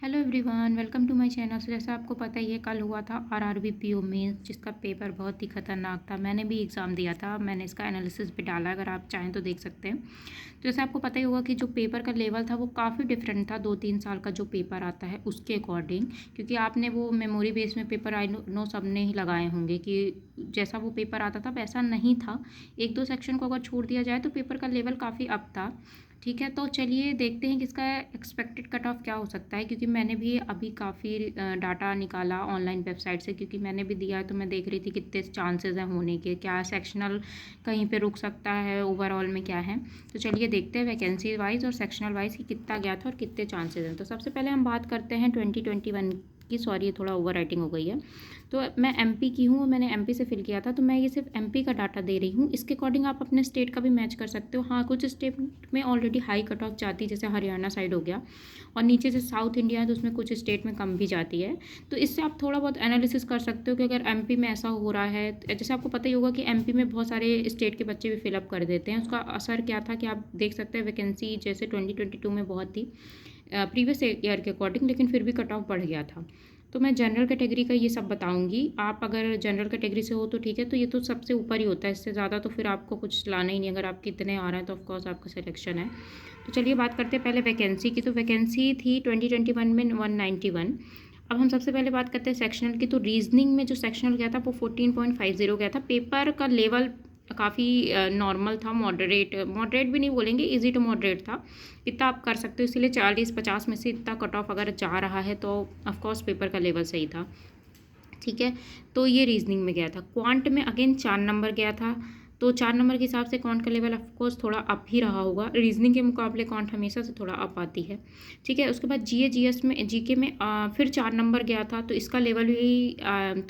Hello everyone, welcome to my channel. So जैसा आपको पता ही है, कल हुआ था आरआरबी पीओ मेंस, जिसका पेपर बहुत ही खतरनाक था। मैंने भी एग्ज़ाम दिया था, मैंने इसका एनालिसिस भी डाला, अगर आप चाहें तो देख सकते हैं। तो जैसे आपको पता ही होगा कि जो पेपर का लेवल था वो काफ़ी डिफरेंट था 2-3 साल का जो पेपर आता है उसके अकॉर्डिंग। क्योंकि आपने वो मेमोरी बेस में पेपर आई नो सब ने ही लगाए होंगे कि जैसा वो पेपर आता था वैसा नहीं था। 1-2 सेक्शन को अगर छोड़ दिया जाए तो पेपर का लेवल काफ़ी अप था। ठीक है, तो चलिए देखते हैं कि इसका एक्सपेक्टेड कट ऑफ क्या हो सकता है। क्योंकि मैंने भी अभी काफ़ी डाटा निकाला ऑनलाइन वेबसाइट से, क्योंकि मैंने भी दिया है तो मैं देख रही थी कितने चांसेस हैं होने के, क्या सेक्शनल कहीं पे रुक सकता है, ओवरऑल में क्या है। तो चलिए देखते हैं वैकेंसी वाइज और सेक्शनल वाइज कि कितना गया था और कितने चांसेस हैं। तो सबसे पहले हम बात करते हैं 2021 की। सॉरी, ये थोड़ा ओवर राइटिंग हो गई है। तो मैं एमपी की हूँ और मैंने एमपी से फिल किया था, तो मैं ये सिर्फ एमपी का डाटा दे रही हूँ। इसके अकॉर्डिंग आप अपने स्टेट का भी मैच कर सकते हो। हाँ, कुछ स्टेट में ऑलरेडी हाई कट ऑफ जाती है, जैसे हरियाणा साइड हो गया, और नीचे से साउथ इंडिया है तो उसमें कुछ स्टेट में कम भी जाती है। तो इससे आप थोड़ा बहुत एनालिसिस कर सकते हो कि अगर एमपी में ऐसा हो रहा है, जैसे आपको पता ही होगा कि एमपी में बहुत सारे स्टेट के बच्चे भी फिलअप कर देते हैं। उसका असर क्या था कि आप देख सकते हैं वैकेंसी जैसे 2022 में बहुत थी प्रीवियस ईयर के अकॉर्डिंग, लेकिन फिर भी कट ऑफ बढ़ गया था। तो मैं जनरल कैटेगरी का ये सब बताऊंगी। आप अगर जनरल कैटेगरी से हो तो ठीक है, तो ये तो सबसे ऊपर ही होता है, इससे ज़्यादा तो फिर आपको कुछ लाना ही नहीं। अगर आपके इतने आ रहे हैं तो ऑफकोर्स आपका सिलेक्शन है। तो चलिए बात करते हैं पहले वैकेंसी की। तो वैकेंसी थी 2021 में 191। अब हम सबसे पहले बात करते हैं सेक्शनल की। तो रीजनिंग में जो सेक्शनल गया था वो 14.50 गया था। पेपर का लेवल काफ़ी नॉर्मल था, मॉडरेट मॉडरेट भी नहीं बोलेंगे, इजी टू मॉडरेट था। इतना आप कर सकते हो, इसीलिए 40-50 में से इतना कट ऑफ अगर जा रहा है तो ऑफकोर्स पेपर का लेवल सही था। ठीक है, तो ये रीजनिंग में गया था। क्वांट में अगेन 4 नंबर गया था, तो 4 नंबर के हिसाब से क्वांट का लेवल ऑफकोर्स थोड़ा अप ही रहा होगा। रीजनिंग के मुकाबले क्वांट हमेशा से थोड़ा अप आती है। ठीक है, उसके बाद जीएस में जीके में फिर 4 नंबर गया था, तो इसका लेवल भी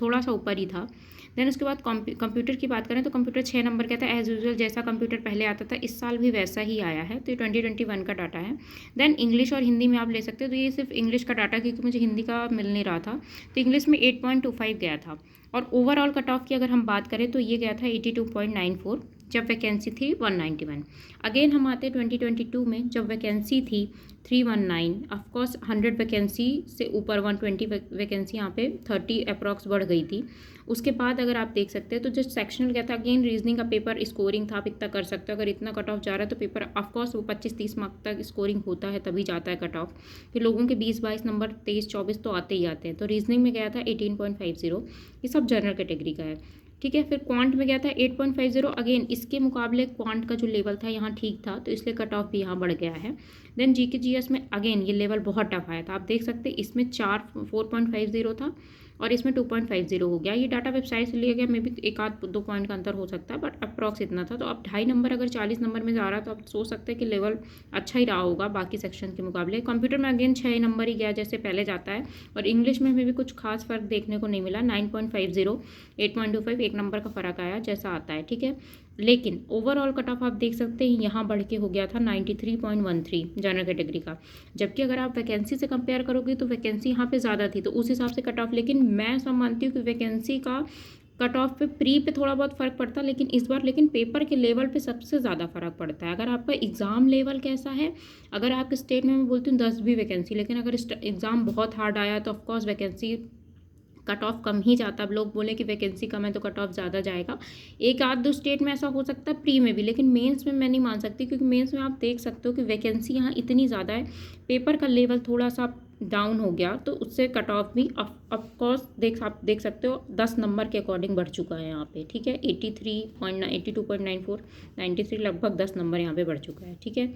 थोड़ा सा ऊपर ही था। देन उसके बाद कंप्यूटर की बात करें तो कंप्यूटर 6 नंबर का था। एज यूजुअल जैसा कंप्यूटर पहले आता था इस साल भी वैसा ही आया है, तो ये 2021 का डाटा है। देन इंग्लिश और हिंदी में आप ले सकते हो, तो ये सिर्फ इंग्लिश का डाटा, क्योंकि मुझे हिंदी का मिल नहीं रहा था। तो इंग्लिश में 8.25 गया था। और ओवरऑल कट ऑफ की अगर हम बात करें तो ये गया था 82.94, जब वैकेंसी थी 191। अगेन हम आते हैं 2022 में, जब वैकेंसी थी 319। ऑफकोर्स 100 वैकेंसी से ऊपर 120 वैकेंसी, यहाँ पे 30 अप्रॉक्स बढ़ गई थी। उसके बाद अगर आप देख सकते हैं तो जो सेक्शनल गया था, अगेन रीजनिंग का पेपर स्कोरिंग था, आप इतना कर सकते हो। अगर इतना कट ऑफ जा रहा है तो पेपर ऑफकोर्स वो 25-30 मार्क तक स्कोरिंग होता है, तभी जाता है कट ऑफ। फिर लोगों के 20-22 नंबर, 23-24 तो आते ही आते हैं। तो रीजनिंग में गया था 18.50, ये सब जनरल कैटेगरी का है। ठीक है, फिर क्वांट में गया था 8.50। अगेन इसके मुकाबले क्वांट का जो लेवल था यहाँ ठीक था, तो इसलिए कट ऑफ भी यहाँ बढ़ गया है। देन जीके जीएस में अगेन ये लेवल बहुत टफ आया था। आप देख सकते हैं इसमें 4.50 था और इसमें 2.50 हो गया। ये डाटा वेबसाइट से लिया गया, मे भी 1-2 पॉइंट का अंतर हो सकता है, बट अप्रॉक्स इतना था। तो अब 2.5 नंबर अगर 40 नंबर में जा रहा है तो आप सोच सकते हैं कि लेवल अच्छा ही रहा होगा बाकी सेक्शन के मुकाबले। कंप्यूटर में अगेन 6 नंबर ही गया जैसे पहले जाता है, और इंग्लिश में भी कुछ खास फर्क देखने को नहीं मिला। 9.50, 8.25, 1 नंबर का फ़र्क आया जैसा आता है। ठीक है, लेकिन ओवरऑल कट ऑफ आप देख सकते हैं यहाँ बढ़ के हो गया था 93.13 जनरल कैटेगरी का। जबकि अगर आप वैकेंसी से कंपेयर करोगे तो वैकेंसी यहाँ पे ज़्यादा थी, तो उस हिसाब से कट ऑफ। लेकिन मैं सब मानती हूँ कि वैकेंसी का कट ऑफ पे प्री पे थोड़ा बहुत फ़र्क पड़ता है, लेकिन इस बार पेपर के लेवल पे सबसे ज़्यादा फ़र्क पड़ता है। अगर आपका एग्ज़ाम लेवल कैसा है, अगर आपके स्टेट में मैं बोलती हूँ 10 भी वैकेंसी, लेकिन अगर एग्ज़ाम बहुत हार्ड आया तो ऑफकोर्स वैकेंसी कट ऑफ कम ही जाता है। अब लोग बोले कि वैकेंसी कम है तो कट ऑफ ज़्यादा जाएगा। 1-2 स्टेट में ऐसा हो सकता है, प्री में भी, लेकिन मेंस में मैं नहीं मान सकती, क्योंकि मेंस में आप देख सकते हो कि वैकेंसी यहाँ इतनी ज़्यादा है, पेपर का लेवल थोड़ा सा डाउन हो गया, तो उससे कट ऑफ भी ऑफकोर्स आप देख सकते हो 10 नंबर के अकॉर्डिंग बढ़ चुका है यहाँ पे। ठीक है, 82.94, 93, लगभग 10 नंबर यहाँ पे बढ़ चुका है। ठीक है,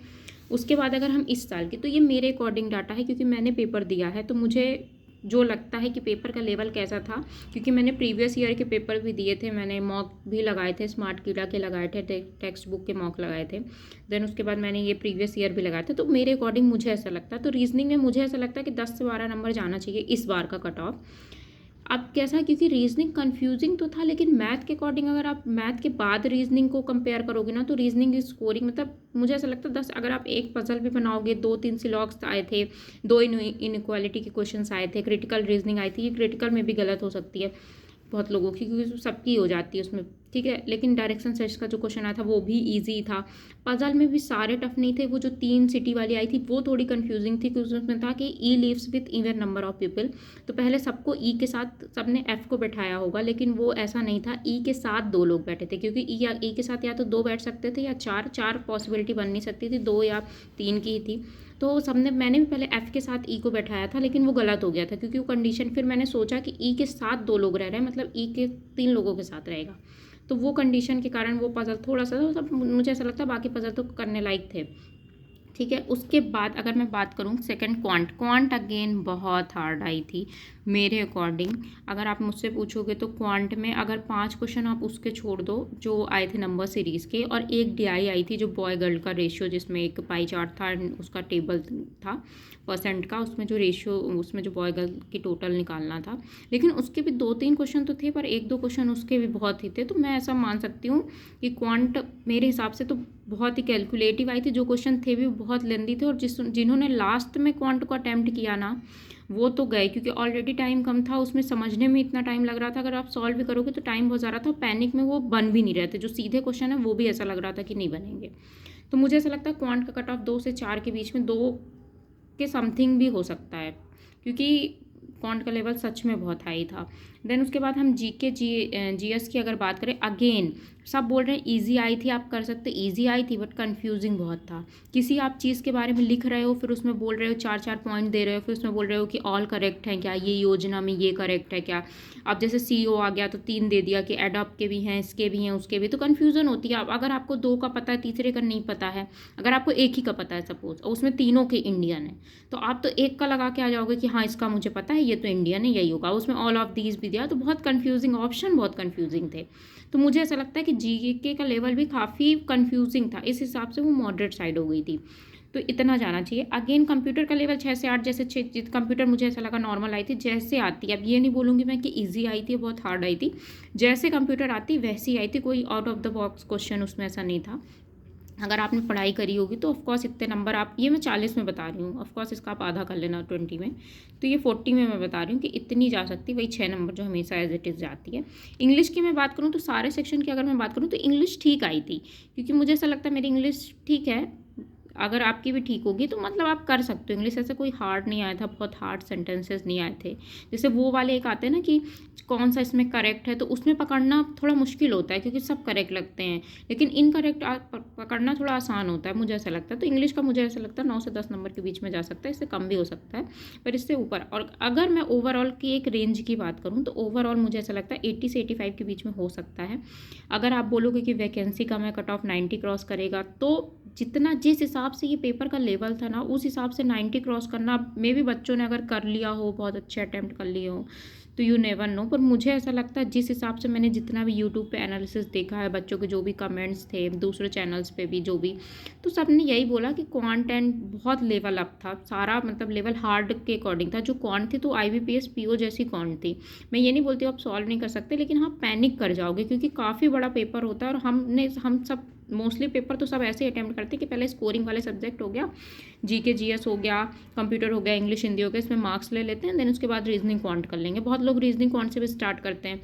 उसके बाद अगर हम इस साल की, तो ये मेरे अकॉर्डिंग डाटा है क्योंकि मैंने पेपर दिया है, तो मुझे जो लगता है कि पेपर का लेवल कैसा था, क्योंकि मैंने प्रीवियस ईयर के पेपर भी दिए थे, मैंने मॉक भी लगाए थे, स्मार्ट कीड़ा के लगाए थे, टेक्स्ट बुक के मॉक लगाए थे। देन उसके बाद मैंने ये प्रीवियस ईयर भी लगाए थे। तो मेरे अकॉर्डिंग मुझे ऐसा लगता है, तो रीजनिंग में मुझे ऐसा लगता है कि 10 से 12 नंबर जाना चाहिए इस बार का कट ऑफ। अब कैसा, क्योंकि रीजनिंग कंफ्यूजिंग तो था, लेकिन मैथ के अकॉर्डिंग अगर आप मैथ के बाद रीजनिंग को कंपेयर करोगे ना, तो रीजनिंग की स्कोरिंग मतलब मुझे ऐसा लगता है 10, अगर आप एक पजल भी बनाओगे, 2-3 सिलॉग्स आए थे, 2 इनइक्वालिटी के क्वेश्चंस आए थे, क्रिटिकल रीजनिंग आई थी। ये क्रिटिकल में भी गलत हो सकती है बहुत लोगों की, क्योंकि सबकी हो जाती है उसमें ठीक है। लेकिन डायरेक्शन सर्च का जो क्वेश्चन आया था वो भी इजी था। पजल में भी सारे टफ नहीं थे, वो जो 3 सिटी वाली आई थी वो थोड़ी कंफ्यूजिंग थी, क्योंकि उसमें था कि E lives with even number of people. तो पहले सबको ई के साथ सबने एफ को बैठाया होगा, लेकिन वो ऐसा नहीं था। ई के साथ 2 लोग बैठे थे, क्योंकि ई के साथ या तो 2 बैठ सकते थे या 4 पॉसिबिलिटी बन नहीं सकती थी, 2 या 3 की ही थी। तो सबने मैंने भी पहले एफ़ के साथ ई को बैठाया था, लेकिन वो गलत हो गया था, क्योंकि वो कंडीशन फिर मैंने सोचा कि ई के साथ 2 लोग रह रहे हैं, मतलब ई के 3 लोगों के साथ रहेगा। तो वो कंडीशन के कारण वो पज़ल थोड़ा-सा सब मुझे ऐसा लगता है बाकी पज़ल तो करने लायक थे। ठीक है। उसके बाद अगर मैं बात करूँ सेकंड क्वांट अगेन बहुत हार्ड आई थी मेरे अकॉर्डिंग। अगर आप मुझसे पूछोगे तो क्वांट में अगर 5 क्वेश्चन आप उसके छोड़ दो जो आए थे नंबर सीरीज़ के, और एक डीआई आई थी जो बॉय गर्ल का रेशियो, जिसमें एक पाई चार्ट था, उसका टेबल था परसेंट का, उसमें जो रेशियो, उसमें जो बॉय गर्ल की टोटल निकालना था। लेकिन उसके भी 2-3 क्वेश्चन तो थे, पर 1-2 क्वेश्चन उसके भी बहुत ही थे। तो मैं ऐसा मान सकती हूँ कि क्वांट मेरे हिसाब से तो बहुत ही कैलकुलेटिव आई थी। जो क्वेश्चन थे भी बहुत लेंदी थे, और जिन्होंने लास्ट में क्वांट को अटैम्प्ट किया ना, वो तो गए, क्योंकि ऑलरेडी टाइम कम था, उसमें समझने में इतना टाइम लग रहा था। अगर आप सॉल्व भी करोगे तो टाइम बहुत ज़्यादा था, पैनिक में वो बन भी नहीं रहे थे। जो सीधे क्वेश्चन है वो भी ऐसा लग रहा था कि नहीं बनेंगे। तो मुझे ऐसा लगता है क्वांट का कट ऑफ 2 से 4 के बीच में, 2 के समथिंग भी हो सकता है, क्योंकि क्वांट का लेवल सच में बहुत हाई था। देन उसके बाद हम जीएस की अगर बात करें, अगेन सब बोल रहे हैं इजी आई थी, आप कर सकते, इजी आई थी, बट कंफ्यूजिंग बहुत था। किसी आप चीज़ के बारे में लिख रहे हो, फिर उसमें बोल रहे हो 4-4 पॉइंट दे रहे हो, फिर उसमें बोल रहे हो कि ऑल करेक्ट है क्या, ये योजना में ये करेक्ट है क्या। अब जैसे सीईओ आ गया तो 3 दे दिया कि एडॉप के भी हैं, इसके भी हैं, उसके भी, तो कन्फ्यूज़न होती है। अब अगर आपको 2 का पता है, तीसरे का नहीं पता है, अगर आपको एक ही का पता है सपोज, और उसमें तीनों के इंडियन है, तो आप तो एक का लगा के आ जाओगे कि हाँ इसका मुझे पता है, ये तो इंडियन है, यही होगा। उसमें ऑल ऑफ दीज भी दिया, तो बहुत कन्फ्यूजिंग ऑप्शन, बहुत कन्फ्यूजिंग थे। तो मुझे ऐसा लगता है कि जीके का लेवल भी काफ़ी कन्फ्यूजिंग था, इस हिसाब से वो मॉडरेट साइड हो गई थी। तो इतना जाना चाहिए। अगेन कंप्यूटर का लेवल 6 से 8, जैसे 6 कंप्यूटर मुझे ऐसा लगा नॉर्मल आई थी, जैसे आती है। अब ये नहीं बोलूँगी मैं कि ईजी आई थी, बहुत हार्ड आई थी, जैसे कंप्यूटर आती वैसी आई थी, कोई out of the box question उसमें ऐसा नहीं था। अगर आपने पढ़ाई करी होगी तो ऑफकोर्स इतने नंबर आप, ये मैं 40 में बता रही हूँ, ऑफकोर्स इसका आप आधा कर लेना 20 में, तो ये 40 में मैं बता रही हूँ कि इतनी जा सकती है, वही 6 नंबर जो हमेशा एज इट इज़ जाती है। इंग्लिश की मैं बात करूँ तो सारे सेक्शन की अगर मैं बात करूँ तो इंग्लिश ठीक आई थी, क्योंकि मुझे ऐसा लगता है मेरी इंग्लिश ठीक है। अगर आपकी भी ठीक होगी तो मतलब आप कर सकते हो इंग्लिश, ऐसा कोई हार्ड नहीं आया था, बहुत हार्ड सेंटेंसेस नहीं आए थे। जैसे वो वाले एक आते हैं ना कि कौन सा इसमें करेक्ट है, तो उसमें पकड़ना थोड़ा मुश्किल होता है, क्योंकि सब करेक्ट लगते हैं, लेकिन इनकरेक्ट पकड़ना थोड़ा आसान होता है, मुझे ऐसा लगता है। तो इंग्लिश का मुझे ऐसा लगता है 9 से 10 नंबर के बीच में जा सकता है, इससे कम भी हो सकता है, पर इससे ऊपर। और अगर मैं ओवरऑल की एक रेंज की बात करूँ तो ओवरऑल मुझे ऐसा लगता है 80 से 85 के बीच में हो सकता है। अगर आप बोलोगे कि वैकेंसी कम है, कट ऑफ 90 क्रॉस करेगा, तो जितना जिस हिसाब से ये पेपर का लेवल था ना, उस हिसाब से 90 क्रॉस करना, मे भी बच्चों ने अगर कर लिया हो, बहुत अच्छे अटैम्प्ट कर लिए हो, तो यू नेवर नो। पर मुझे ऐसा लगता है जिस हिसाब से मैंने जितना भी यूट्यूब पे एनालिसिस देखा है, बच्चों के जो भी कमेंट्स थे, दूसरे चैनल्स पे भी जो भी, तो सब ने यही बोला कि क्वांट एंड बहुत लेवल अप था सारा, मतलब लेवल हार्ड के अकॉर्डिंग था। जो क्वांट थी तो IBPS PO जैसी क्वांट थी। मैं ये नहीं बोलती आप सॉल्व नहीं कर सकते, लेकिन हाँ पैनिक कर जाओगे, क्योंकि काफ़ी बड़ा पेपर होता है। और हम सब मोस्टली पेपर तो सब ऐसे ही अटैम्प्ट करते हैं कि पहले स्कोरिंग वाले सब्जेक्ट हो गया, जीके जीएस हो गया, कंप्यूटर हो गया, इंग्लिश हिंदी हो गया, इसमें मार्क्स ले लेते हैं, देन उसके बाद रीजनिंग क्वांट कर लेंगे। बहुत लोग रीजनिंग क्वांट से भी स्टार्ट करते हैं,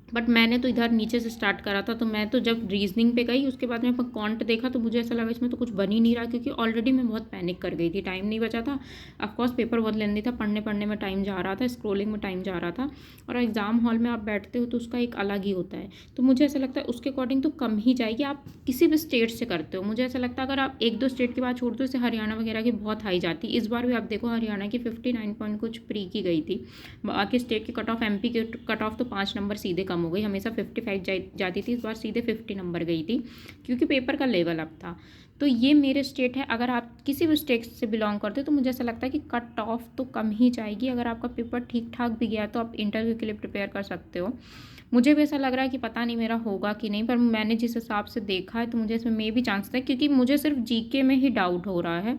बट मैंने तो इधर नीचे से स्टार्ट करा था। तो मैं तो जब रीजनिंग पे गई, उसके बाद मैं क्वांट देखा, तो मुझे ऐसा लगा इसमें तो कुछ बन ही नहीं रहा, क्योंकि ऑलरेडी मैं बहुत पैनिक कर गई थी, टाइम नहीं बचा था। ऑफकोर्स पेपर बहुत लेंदी था, पढ़ने पढ़ने में टाइम जा रहा था, स्क्रोलिंग में टाइम जा रहा था, और एग्जाम हॉल में आप बैठते हो तो उसका एक अलग ही होता है। तो मुझे ऐसा लगता है उसके अकॉर्डिंग तो कम ही जाएगी। आप किसी भी स्टेट से करते हो, मुझे ऐसा लगता है अगर आप 1-2 स्टेट के बाद छोड़ दो, जैसे हरियाणा वगैरह की बहुत हाई जाती है। इस बार भी आप देखो हरियाणा की 59 पॉइंट कुछ प्री की गई थी। बाकी स्टेट की कट ऑफ, MP की कट ऑफ तो 5 नंबर सीधे कम हो गई, हमेशा 55 जाती थी, इस बार सीधे 50 नंबर गई थी, क्योंकि पेपर का लेवल अप था। तो ये मेरे स्टेट है। अगर आप किसी भी स्टेट से बिलोंग करते हो तो मुझे ऐसा लगता है कि कट ऑफ तो कम ही जाएगी। अगर आपका पेपर ठीक ठाक भी गया तो आप इंटरव्यू के लिए प्रिपेयर कर सकते हो। मुझे भी ऐसा लग रहा है कि पता नहीं मेरा होगा कि नहीं, पर मैंने जिस हिसाब से देखा है तो मुझे इसमें मे भी चांस था, क्योंकि मुझे सिर्फ जीके में ही डाउट हो रहा है।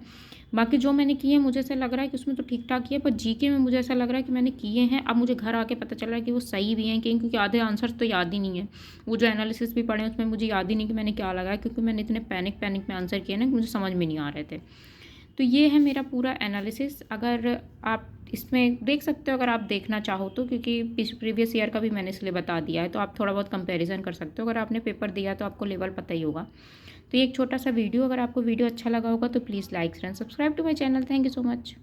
बाकी जो मैंने किए हैं मुझे ऐसा लग रहा है कि उसमें तो ठीक ठाक ही है, पर जीके में मुझे ऐसा लग रहा है कि मैंने किए हैं। अब मुझे घर आके पता चल रहा है कि वो सही भी हैं कि, क्योंकि आधे आंसर्स तो याद ही नहीं है। वो जो एनालिसिस भी पढ़े उसमें मुझे याद ही नहीं कि मैंने क्या लगाया, क्योंकि मैंने इतने पैनिक में आंसर किए ना कि मुझे समझ में नहीं आ रहे थे। तो ये है मेरा पूरा एनालिसिस। अगर आप इसमें देख सकते हो अगर आप देखना चाहो तो, क्योंकि प्रीवियस ईयर का भी मैंने इसलिए बता दिया है, तो आप थोड़ा बहुत कंपैरिजन कर सकते हो। अगर आपने पेपर दिया तो आपको लेवल पता ही होगा। तो ये एक छोटा सा वीडियो, अगर आपको वीडियो अच्छा लगा होगा तो please like and subscribe to my channel. Thank you so much.